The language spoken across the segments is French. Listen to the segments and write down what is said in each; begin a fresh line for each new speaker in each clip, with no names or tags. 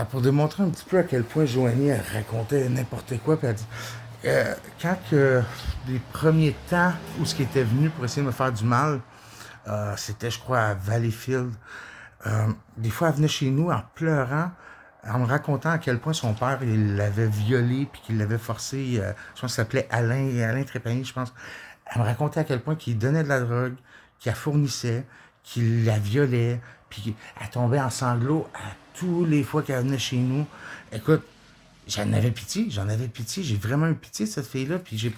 Pour démontrer un petit peu à quel point Joanie elle racontait n'importe quoi, puis elle dit quand les premiers temps où ce qui était venu pour essayer de me faire du mal, c'était, je crois, à Valleyfield. Des fois, elle venait chez nous en pleurant, en me racontant à quel point son père il l'avait violée puis qu'il l'avait forcé. Je pense qu'il s'appelait Alain Trépanier, je pense. Elle me racontait à quel point qu'il donnait de la drogue, qu'il la fournissait, qu'il la violait, puis qu'elle tombait en sanglots à tous les fois qu'elle venait chez nous. Écoute, j'en avais pitié, j'ai vraiment eu pitié de cette fille-là, puis j'ai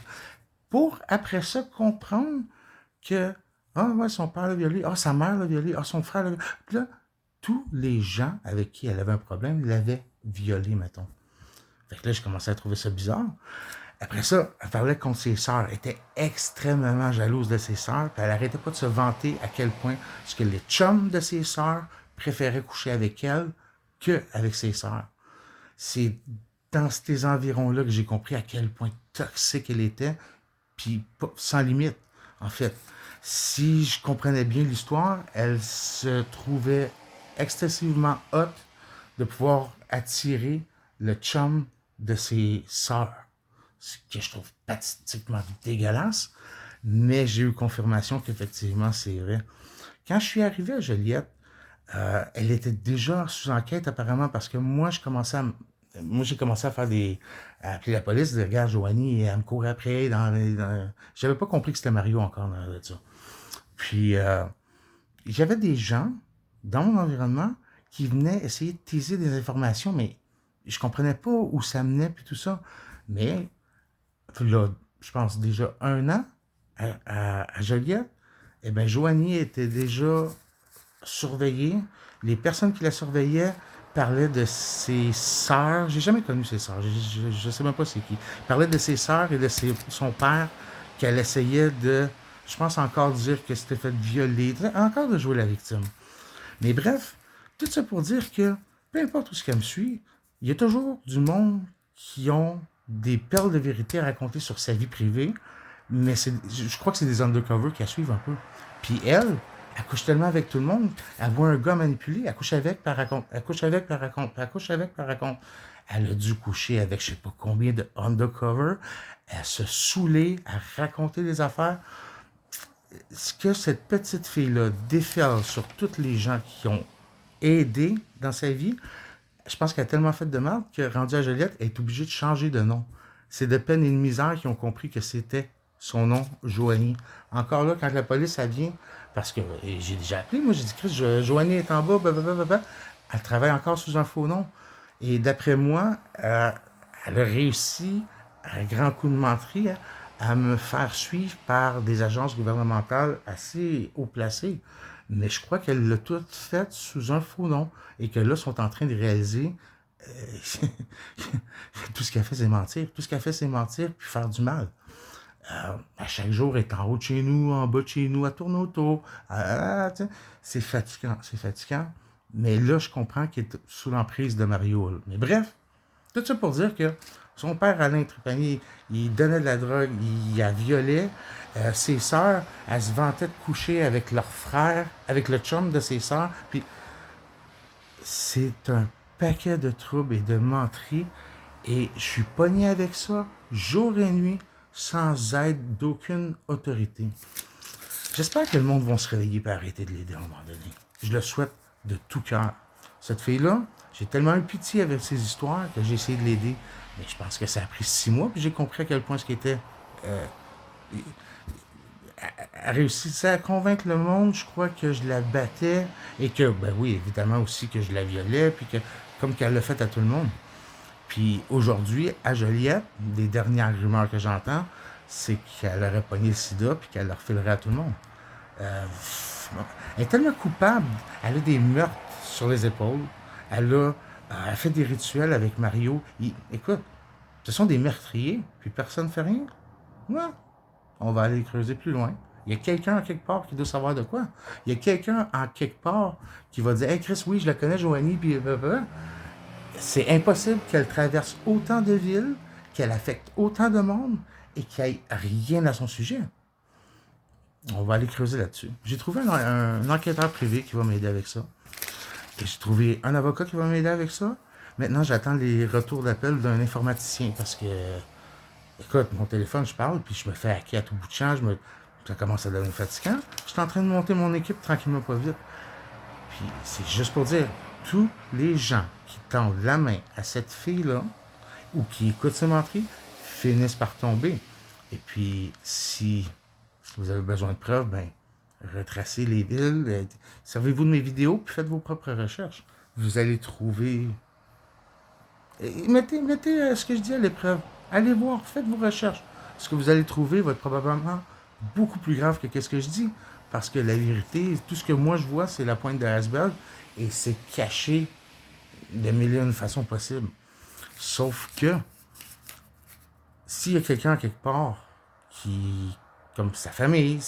pour après ça comprendre que ah ouais, son père l'a violé, ah sa mère l'a violé, ah son frère l'a violé. Puis là, tous les gens avec qui elle avait un problème l'avaient violé, mettons. Fait que là, j'ai commencé à trouver ça bizarre. Après ça, elle parlait contre ses sœurs, elle était extrêmement jalouse de ses sœurs, puis elle arrêtait pas de se vanter à quel point ce que les chums de ses sœurs préféraient coucher avec elle que avec ses sœurs. C'est dans ces environs-là que j'ai compris à quel point toxique elle était, puis sans limite, en fait. Si je comprenais bien l'histoire, elle se trouvait excessivement hot de pouvoir attirer le chum de ses sœurs. Ce que je trouve pathétiquement dégueulasse, mais j'ai eu confirmation qu'effectivement c'est vrai. Quand je suis arrivé à Joliette, elle était déjà sous enquête apparemment parce que moi j'ai commencé à faire à appeler la police, de regarde Joanie, elle me courait après j'avais pas compris que c'était Mario encore dans ça. Puis j'avais des gens dans mon environnement qui venaient essayer de teaser des informations, mais je comprenais pas où ça menait puis tout ça. Mais là, je pense déjà un an à Joliette, eh bien, Joanie était déjà surveillée. Les personnes qui la surveillaient parlaient de ses sœurs. J'ai jamais connu ses sœurs. Je sais même pas c'est qui. Parlaient de ses sœurs et de son père qu'elle essayait de, je pense encore dire que c'était fait violer, encore de jouer la victime. Mais bref, tout ça pour dire que peu importe où ce qu'elle me suit, il y a toujours du monde qui ont des perles de vérité à raconter sur sa vie privée, mais je crois que c'est des undercover qui la suivent un peu. Puis elle couche tellement avec tout le monde, elle voit un gars manipulé, elle couche avec, puis elle raconte, elle couche avec, puis elle raconte, puis elle couche avec, puis elle raconte. Elle a dû coucher avec je sais pas combien de undercover, elle se saoulait à raconter des affaires. Ce que cette petite fille-là déferle sur tous les gens qui ont aidé dans sa vie, je pense qu'elle a tellement fait de mal que, rendue à Joliette, elle est obligée de changer de nom. C'est de peine et de misère qui ont compris que c'était son nom, Joanie. Encore là, quand la police, elle vient, parce que j'ai déjà appelé, moi, j'ai dit, Chris, Joanie est en bas, blablabla. Elle travaille encore sous un faux nom. Et d'après moi, elle a réussi, à un grand coup de menterie, à me faire suivre par des agences gouvernementales assez haut placées. Mais je crois qu'elle l'a tout fait sous un faux nom et que là, sont en train de réaliser euh, tout ce qu'elle fait, c'est mentir. Tout ce qu'elle fait, c'est mentir puis faire du mal. À chaque jour, elle est en haut de chez nous, en bas de chez nous, elle tourne autour. C'est fatigant, c'est fatigant. Mais là, je comprends qu'elle est sous l'emprise de Mario. Mais bref, tout ça pour dire que son père, Alain Trépanier, il donnait de la drogue, il la violait. Ses sœurs, elles se vantaient de coucher avec leur frère, avec le chum de ses sœurs. Puis c'est un paquet de troubles et de menteries. Et je suis pogné avec ça jour et nuit sans aide d'aucune autorité. J'espère que le monde va se réveiller et arrêter de l'aider à un moment donné. Je le souhaite de tout cœur. Cette fille-là, j'ai tellement eu pitié avec ses histoires que j'ai essayé de l'aider. Mais je pense que ça a pris 6 mois, puis j'ai compris à quel point ce qui était. Euh, elle réussissait à convaincre le monde, je crois que je la battais, et que, ben oui, évidemment aussi que je la violais, puis que, comme qu'elle l'a fait à tout le monde. Puis aujourd'hui, à Joliette, les dernières rumeurs que j'entends, c'est qu'elle aurait pogné le sida, puis qu'elle le refilerait à tout le monde. Euh, elle est tellement coupable. Elle a des meurtres sur les épaules. Elle fait des rituels avec Mario. Écoute, ce sont des meurtriers, puis personne ne fait rien. Ouais, on va aller creuser plus loin. Il y a quelqu'un en quelque part qui doit savoir de quoi. Il y a quelqu'un en quelque part qui va dire Hey Chris, oui, je la connais, Joanie, puis c'est impossible qu'elle traverse autant de villes, qu'elle affecte autant de monde et qu'il n'y ait rien à son sujet. On va aller creuser là-dessus. J'ai trouvé un enquêteur privé qui va m'aider avec ça. Et j'ai trouvé un avocat qui va m'aider avec ça. Maintenant, j'attends les retours d'appel d'un informaticien parce que, écoute, mon téléphone, je parle, puis je me fais hacker à tout bout de champ, ça commence à devenir fatigant. Je suis en train de monter mon équipe tranquillement, pas vite. Puis c'est juste pour dire, tous les gens qui tendent la main à cette fille-là, ou qui écoutent ses menteries, finissent par tomber. Et puis, si vous avez besoin de preuves, ben, retracez les villes, servez-vous de mes vidéos, puis faites vos propres recherches. Vous allez trouver... Et mettez ce que je dis à l'épreuve. Allez voir, faites vos recherches. Ce que vous allez trouver va être probablement beaucoup plus grave que ce que je dis. Parce que la vérité, tout ce que moi je vois, c'est la pointe de l'iceberg et c'est caché de mille et une façons possibles. Sauf que, s'il y a quelqu'un quelque part qui, comme sa famille,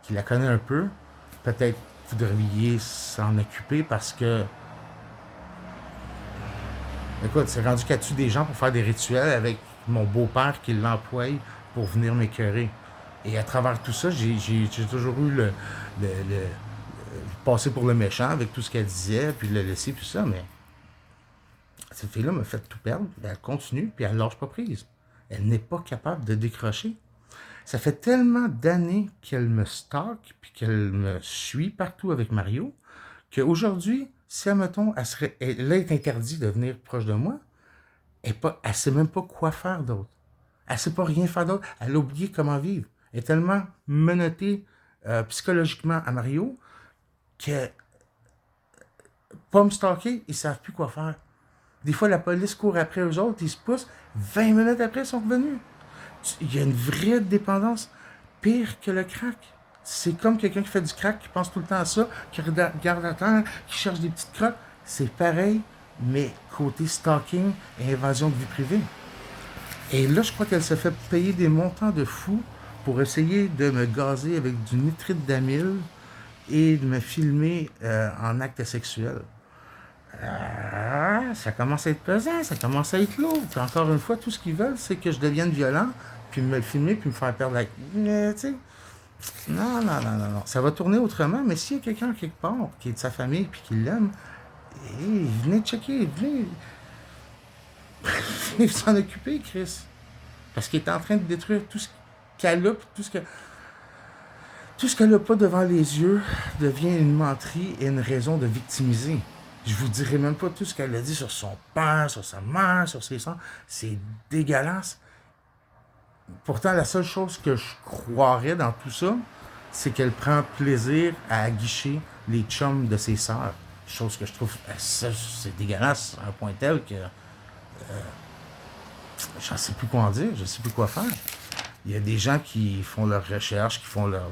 qui la connaît un peu, peut-être vous devriez s'en occuper parce que, écoute, c'est rendu qu'à tuer des gens pour faire des rituels avec mon beau-père qui l'emploie pour venir m'écœurer. Et à travers tout ça, j'ai toujours eu le passer pour le méchant avec tout ce qu'elle disait, puis le laisser, tout ça, mais cette fille-là m'a fait tout perdre, elle continue, puis elle lâche pas prise. Elle n'est pas capable de décrocher. Ça fait tellement d'années qu'elle me stalk, puis qu'elle me suit partout avec Mario, qu'aujourd'hui, si, admettons, elle est interdite de venir proche de moi, elle ne sait même pas quoi faire d'autre. Elle ne sait pas rien faire d'autre. Elle a oublié comment vivre. Elle est tellement menottée psychologiquement à Mario que, pas me stalker, ils ne savent plus quoi faire. Des fois, la police court après eux autres, ils se poussent. 20 minutes après, ils sont revenus. Il y a une vraie dépendance, pire que le crack. C'est comme quelqu'un qui fait du crack, qui pense tout le temps à ça, qui regarde la terre, qui cherche des petites crottes. C'est pareil, mais côté stalking et invasion de vie privée. Et là, je crois qu'elle se fait payer des montants de fou pour essayer de me gazer avec du nitrite d'amyle et de me filmer en acte sexuel. Ça commence à être pesant, ça commence à être lourd. Puis encore une fois, tout ce qu'ils veulent, c'est que je devienne violent, puis me le filmer, puis me faire perdre la... Mais, tu sais, non, non, non, non, non. Ça va tourner autrement, mais s'il y a quelqu'un quelque part qui est de sa famille, puis qui l'aime, venez checker, venez s'en occuper, Chris. Parce qu'il est en train de détruire tout ce qu'elle a, tout ce qu'elle n'a pas devant les yeux devient une menterie et une raison de victimiser. Je vous dirai même pas tout ce qu'elle a dit sur son père, sur sa mère, sur ses sœurs. C'est dégueulasse. Pourtant, la seule chose que je croirais dans tout ça, c'est qu'elle prend plaisir à aguicher les chums de ses sœurs. Chose que je trouve, ça, c'est dégueulasse à un point tel que j'en sais plus quoi en dire, je sais plus quoi faire. Il y a des gens qui font leurs recherches, qui font leur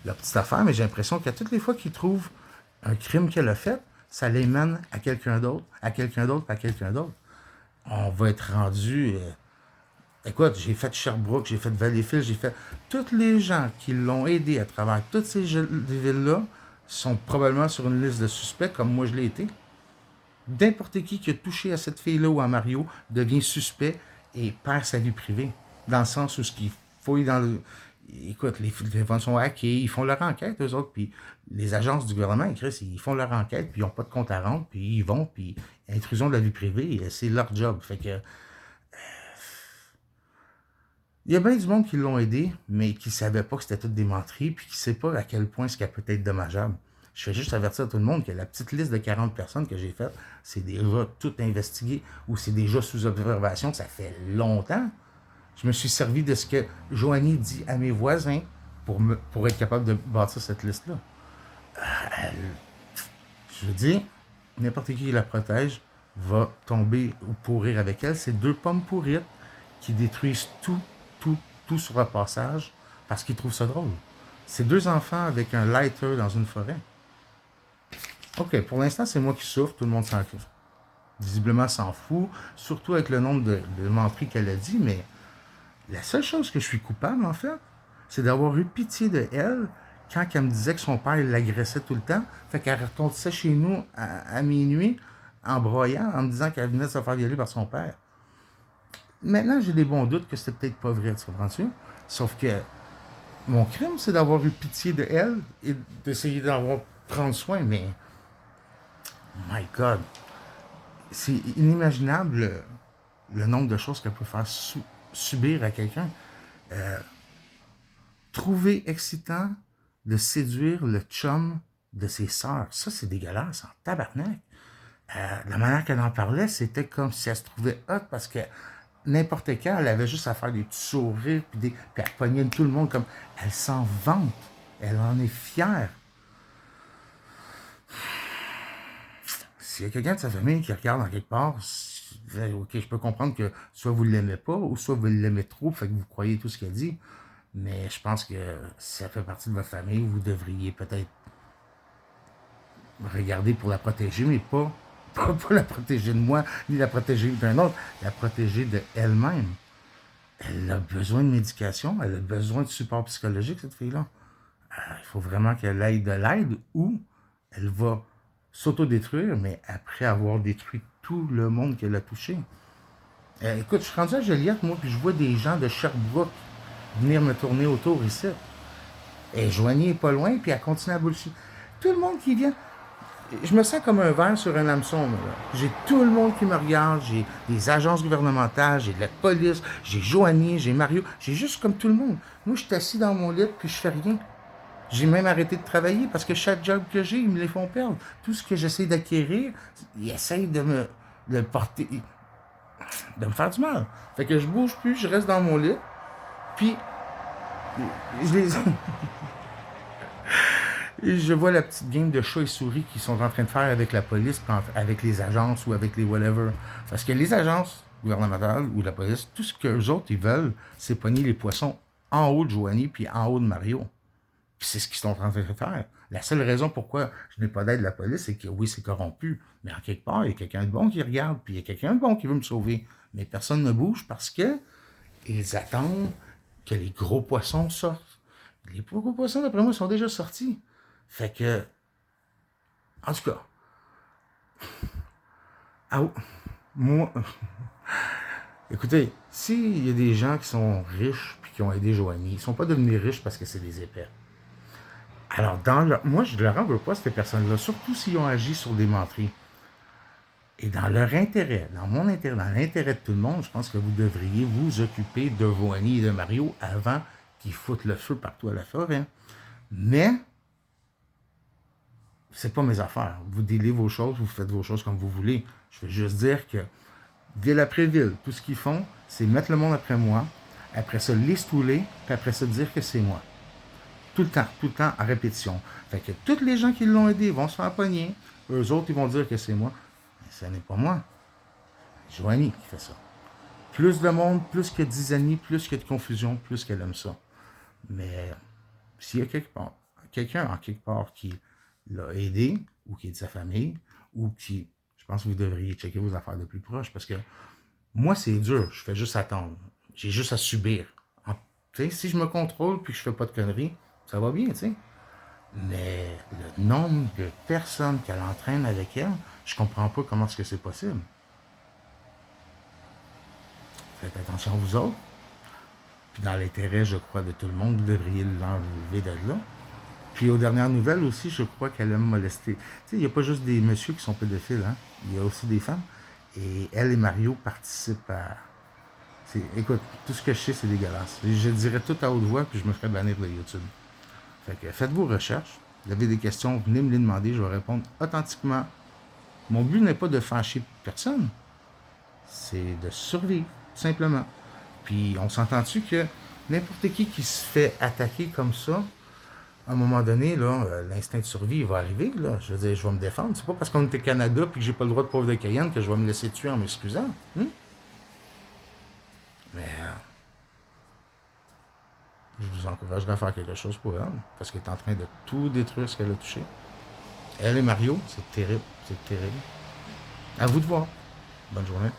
petite affaire, mais j'ai l'impression qu'à toutes les fois qu'ils trouvent un crime qu'elle a fait, ça les mène à quelqu'un d'autre, à quelqu'un d'autre, à quelqu'un d'autre. On va être rendu... écoute, j'ai fait Sherbrooke, j'ai fait Valleyfield, j'ai fait... Toutes les gens qui l'ont aidé à travers toutes ces villes-là sont probablement sur une liste de suspects, comme moi je l'ai été. N'importe qui a touché à cette fille-là ou à Mario devient suspect et perd sa vie privée. Dans le sens où ce qu'ils fouillent dans le... Écoute, les téléphones sont hackés, ils font leur enquête, eux autres, puis les agences du gouvernement, ils font leur enquête, puis ils n'ont pas de compte à rendre, puis ils vont, puis intrusion de la vie privée, c'est leur job. Fait que... il y a bien du monde qui l'ont aidé, mais qui ne savait pas que c'était toutes des menteries, puis qui ne sait pas à quel point ce qui peut être dommageable. Je fais juste avertir tout le monde que la petite liste de 40 personnes que j'ai faite, c'est déjà tout investigué, ou c'est déjà sous observation, ça fait longtemps. Je me suis servi de ce que Joanie dit à mes voisins pour être capable de bâtir cette liste-là. Je veux dire, n'importe qui la protège va tomber ou pourrir avec elle. C'est deux pommes pourrites qui détruisent tout sur leur passage parce qu'ils trouvent ça drôle. C'est deux enfants avec un lighter dans une forêt. OK, pour l'instant, c'est moi qui souffre, tout le monde s'en fout. Visiblement s'en fout, surtout avec le nombre de menteries qu'elle a dit, mais la seule chose que je suis coupable, en fait, c'est d'avoir eu pitié de elle quand elle me disait que son père l'agressait tout le temps. Fait qu'elle retournait chez nous à minuit en broyant, en me disant qu'elle venait de se faire violer par son père. Maintenant, j'ai des bons doutes que c'était peut-être pas vrai, tu comprends-tu? Sauf que mon crime, c'est d'avoir eu pitié de elle et d'essayer d'en prendre soin, mais... My God! c'est inimaginable le nombre de choses qu'elle peut faire subir à quelqu'un. Trouver excitant de séduire le chum de ses sœurs, ça c'est dégueulasse, en tabarnak. La manière qu'elle en parlait, c'était comme si elle se trouvait hot parce que n'importe quand, elle avait juste à faire des petits sourires, puis elle pognait tout le monde comme... Elle s'en vante. Elle en est fière. S'il y a quelqu'un de sa famille qui regarde en quelque part, ok, je peux comprendre que soit vous ne l'aimez pas, ou soit vous l'aimez trop, fait que vous croyez tout ce qu'elle dit. Mais je pense que si ça fait partie de votre famille, vous devriez peut-être regarder pour la protéger, mais pas la protéger de moi, ni la protéger d'un autre, la protéger de elle-même. Elle a besoin de médication, elle a besoin de support psychologique, cette fille-là. Il faut vraiment qu'elle aille de l'aide ou elle va s'autodétruire, mais après avoir détruit tout le monde qu'elle a touché. Écoute, je suis rendu à Joliette, moi, puis je vois des gens de Sherbrooke venir me tourner autour ici. Et Joanie est pas loin, puis elle continue à bullshit. Tout le monde qui vient, je me sens comme un ver sur un hameçon. J'ai tout le monde qui me regarde, j'ai des agences gouvernementales, j'ai de la police, j'ai Joanie, j'ai Mario, j'ai juste comme tout le monde. Moi, je suis assis dans mon lit, puis je fais rien. J'ai même arrêté de travailler parce que chaque job que j'ai, ils me les font perdre. Tout ce que j'essaie d'acquérir, ils essayent de me porter, de me faire du mal. Fait que je bouge plus, je reste dans mon lit, puis je les... Et je vois la petite game de chats et souris qu'ils sont en train de faire avec la police, avec les agences ou avec les whatever. Parce que les agences gouvernementales ou la police, tout ce qu'eux autres, ils veulent, c'est pogner les poissons en haut de Joanie puis en haut de Mario. Puis c'est ce qu'ils sont en train de faire. La seule raison pourquoi je n'ai pas d'aide de la police, c'est que oui, c'est corrompu. Mais en quelque part, il y a quelqu'un de bon qui regarde, puis il y a quelqu'un de bon qui veut me sauver. Mais personne ne bouge parce que ils attendent que les gros poissons sortent. Les gros poissons, d'après moi, sont déjà sortis. Fait que, en tout cas, moi, écoutez, s'il y a des gens qui sont riches puis qui ont aidé Joanie, ils ne sont pas devenus riches parce que c'est des épais. Alors, moi, je ne leur en veux pas, ces personnes-là, surtout s'ils ont agi sur des menteries. Et dans leur intérêt, dans mon intérêt, dans l'intérêt de tout le monde, je pense que vous devriez vous occuper de Joanie et de Mario avant qu'ils foutent le feu partout à la forêt. Mais, c'est pas mes affaires. Vous dealez vos choses, vous faites vos choses comme vous voulez. Je veux juste dire que, ville après ville, tout ce qu'ils font, c'est mettre le monde après moi, après ça l'estouler, puis après ça dire que c'est moi. Tout le temps, à répétition. Fait que tous les gens qui l'ont aidé vont se faire pogner. Eux autres, ils vont dire que c'est moi. Mais ce n'est pas moi. C'est Joanie qui fait ça. Plus de monde, plus que 10 amis, plus que de confusion, plus qu'elle aime ça. Mais s'il y a quelqu'un en quelque part qui l'a aidé, ou qui est de sa famille, ou qui, je pense que vous devriez checker vos affaires de plus proche, parce que moi, c'est dur, je fais juste attendre. J'ai juste à subir. Si je me contrôle puis que je fais pas de conneries, ça va bien, tu sais. Mais le nombre de personnes qu'elle entraîne avec elle, je comprends pas comment est-ce que c'est possible. Faites attention à vous autres. Puis dans l'intérêt, je crois, de tout le monde, vous devriez l'enlever de là. Puis aux dernières nouvelles aussi, je crois qu'elle aime molester. Tu sais, il n'y a pas juste des messieurs qui sont pédophiles, hein. Il y a aussi des femmes. Et elle et Mario participent à... Écoute, tout ce que je sais, c'est dégueulasse. Je dirais tout à haute voix, puis je me ferais bannir de YouTube. Fait que faites vos recherches. Vous avez des questions, venez me les demander, je vais répondre authentiquement. Mon but n'est pas de fâcher personne. C'est de survivre, tout simplement. Puis on s'entend-tu que n'importe qui se fait attaquer comme ça, à un moment donné, là, l'instinct de survie va arriver. Là. Je veux dire, je vais me défendre. C'est pas parce qu'on est au Canada et que j'ai pas le droit de pauvre de Cayenne que je vais me laisser tuer en m'excusant. Mais je vous encouragerais à faire quelque chose pour elle, parce qu'elle est en train de tout détruire ce qu'elle a touché. Elle et Mario, c'est terrible, c'est terrible. À vous de voir. Bonne journée.